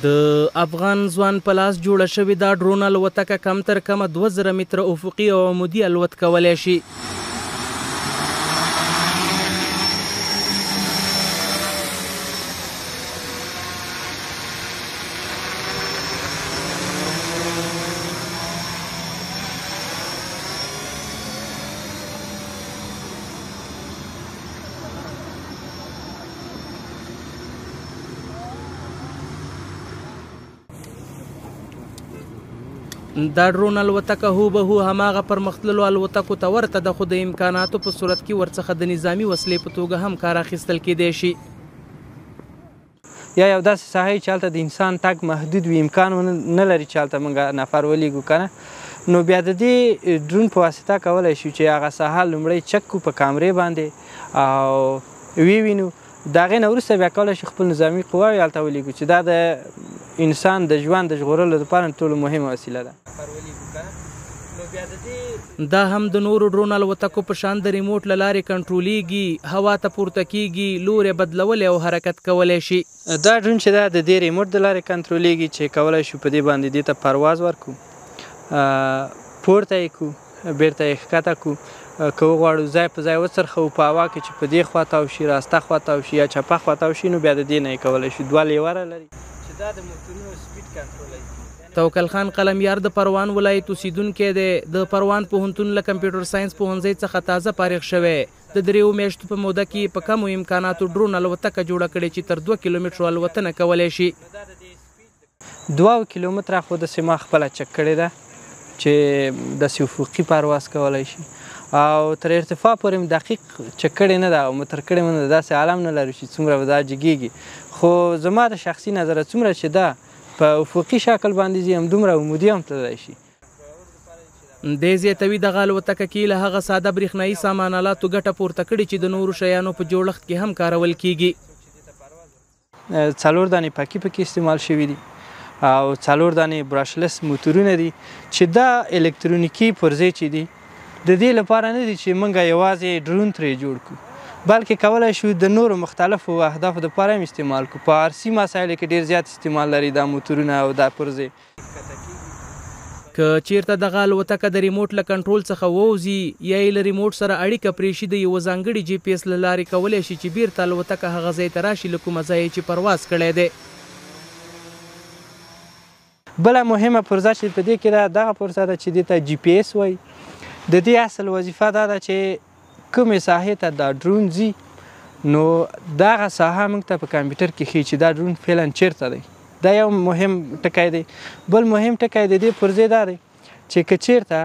د افغان ځوان په لاس جوړه شوې دا ډرون الوتکه کم تر کمه 2000 متره افقي او عمودي الوت کولی شي. دا ډرون الوتکه هوبهو هماغه پرمختللو الوتکو ته ورته ده، خو د امکاناتو په صورت کې ورڅخه د نظامي وسلې په توګه هم کار اخیستل کیدی شي. یا یو داسې ساحه چې هلته د انسان تګ محدود وي، امکان نه لري چې هلته موږ نفر ولیږو که نه، نو بیا د دې ډرون په واسطه کولی شو چې هغه ساحه لومړی چک کړو په کامرې باندې او ووینو، د هغې نه وروسته بیا کولی شو خپل نظامي قواوې هلته ولیږو چې دا د انسان د ژوند د ژغورلو لپاره ټولو مهمه وسیله ده. دا هم د نورو ډرون الوتکو په شان د ریموټ له لارې کنټرولیږي، هوا ته پورته کیږي، لوری بدلولی او حرکت کولی شي. دا ډرون چې ده د دې ریموټ د لارې کنټرولیږي چې کولی شو په دې باندې دې ته پرواز ورکړو، پورته یې کړو، بیرته یې ښکته کړو، که وغواړو ځای په ځای وڅرخوو په هوا کې چې په دې خوا تاو شي، راسته خوا تاو شي یا چپه خوا تاو شي، نو بیا د دې نه یې کولی شو. 2 لیوره لري چې دا د موټرونو سپیډ کنټرولوي. توکل خان قلمیار د پروان ولایت اوسیدونکی دی. د پروان پوهنتون له کمپیوټر ساینس پوهنځي څخه تازه فارغ شوی. د 3 میاشتو په موده کې په کمو امکاناتو ډرون الوتکه جوړه کړې چې تر 2 کیلومترو الوتنه کولی شي. 2 کیلومتره خو داسې ما خپله چک کړې ده چې داسې افقي پرواز کولی شي، او تر ارتفاع پورې م دقیق چک کړې نه ده او متر کړې م نه ده، داسې عالم نه لرو چې څومره به دا جګېږي، خو زما د شخصي نظره څومره چې ده په افقي شکل باندې ځي همدومره عمودي هم تللی شي. دې زیاتوي دغه الوتکه کې له هغه ساده برېښنایي سامان آلاتو ګټه پورته کړې چې د نورو شیانو په جوړښت کې هم کارول کیږي. 4 دانې پکې پکې استعمال شوي دي او 4 دانې براشلس موټرونه دي چې دا الکترونیکي پرزې چې دي د دې لپاره نه دي چې موږ یوازې ډرون ترې جوړ کړو، بلکې کولی شو د نورو مختلفو اهدافو دپاره هم استعمال کړو. په عرصي مسایلو کې ډېر زیات استعمال لري دا موټرونه او دا پرزې. که چیرته دغه الوتکه د ریموټ له کنټرول څخه ووځي یا یې له ریموټ سره اړیکه پرې شي، د یوه ځانګړي جی پی ایس له لارې کولی شي چې بیرته الوتکه هغه ځای ته راشي له کومه ځایه چې پرواز کړی دی. بله مهمه پرزه چې په دې کې ده دغه پرزه ده چې دې ته جی پی ایس وایي. د دې اصل وظیفه دا ده چې کومې ساحې ته دا ډرون ځي نو دغه ساحه موږ ته په کمپیوټر کې ښیي چې دا ډرون فعلا چیرته دی. دا یو مهم ټکی دی. بل مهم ټکی د دې پرزې دا دی چې که چیرته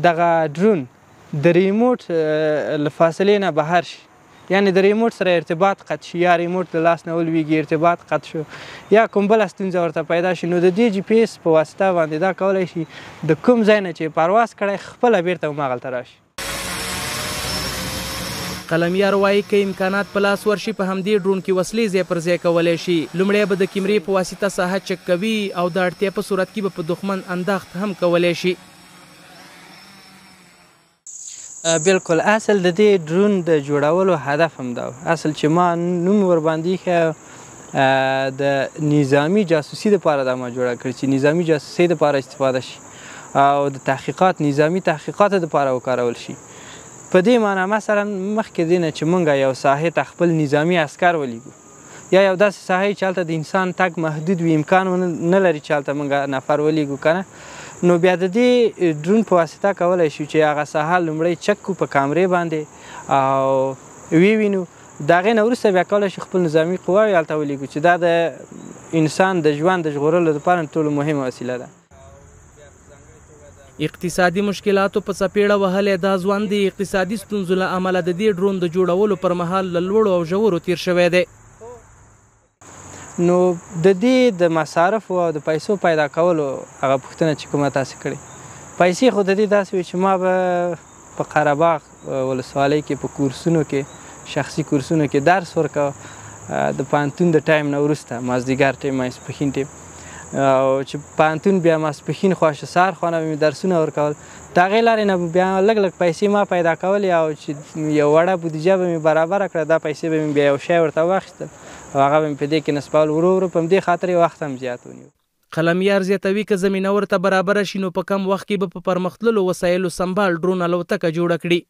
دغه ډرون د ریموټ له فاصلې نه بهر شي، یعنې د ریموټ سره ارتباط قطع شي یا ریموټ له لاس نه ولویږي، ارتباط قطع شو یا کوم بله ستونزه ورته پیدا شي، نو د دې جی پی ایس په واسطه باندې دا کولی شي د کوم ځای نه چې پرواز کړی خپله بیرته هماغلته راشي. قلمیار وایي که امکانات په لاس ورشي په همدې ډرون کې وسلې ځای پر ځای کولی شي. لومړی به د کیمرې په واسطه ساحه چک کوي او د اړتیا په صورت کې به په دښمن انداخت هم کولی شي. بلکل اصل د دې ډرون د جوړولو هدف هم دا اصل چې ما نوم ورباندې ایښی د نظامي جاسوسي دپاره دا ما جوړه کړې چې نظامي جاسوسۍ دپاره استفاده شي او د تحقیقات نظامي تحقیقاتو دپاره وکارول شي. په دې معنی مثلا مخکې دې نه چې موږ یو ساحې ته خپل نظامي عسکر ولیږو یا یو داسې ساحه چې هلته د انسان تګ محدود وي، امکان نه لري چې هلته موږ نفر ولیږو که نه، نو بیا د دې ډرون په واسطه کولی شو چې هغه ساحه لومړی چک کړو په کامرې باندې او ووینو، د هغې نه وروسته بیا کولی شو خپل نظامي قواوې هلته ولیږو چې دا د انسان د ژوند د ژغورلو لپاره ټولو مهمه وسیله ده. اقتصادي مشکلاتو په څپېړه وهلی دا ځوان د اقتصادي ستونزو له امله د دې ډرون د جوړولو پر مهال له لوړو او ژورو تیر شوی دی. نو د دې د مصارفو او د پیسو پیدا کولو هغه پوښتنه چې کومه تاسې کړې، پیسې خو د دې داسې وي چې ما به په قرهباغ ولسوالۍ کې په کورسونو کې شخصي کورسونو کې درس ورکوه د پوهنتون د ټایم نه وروسته مازدیګر ټایم ماسپښین ټایم، او چې پوهنتون بیا ماسپښین خواشه سهار خوا نه به مې درسونه ورکول، د هغې لارې نه بیا لږ لږ پیسې ما پیدا کولې او چې یو وړه بودیجه به مې برابره کړه، دا پیسې به مې بیا یو شی ورته واخیستل او هغه به مې په دې کې نصبول ورو ورو په همدې خاطر یې وخت هم زیات ونیو. قلمیار زیاتوي که زمینه ورته برابره شي نو په کم وخت کې به په پرمختللو وسایلو سمبال ډرون الوتکه جوړه کړي.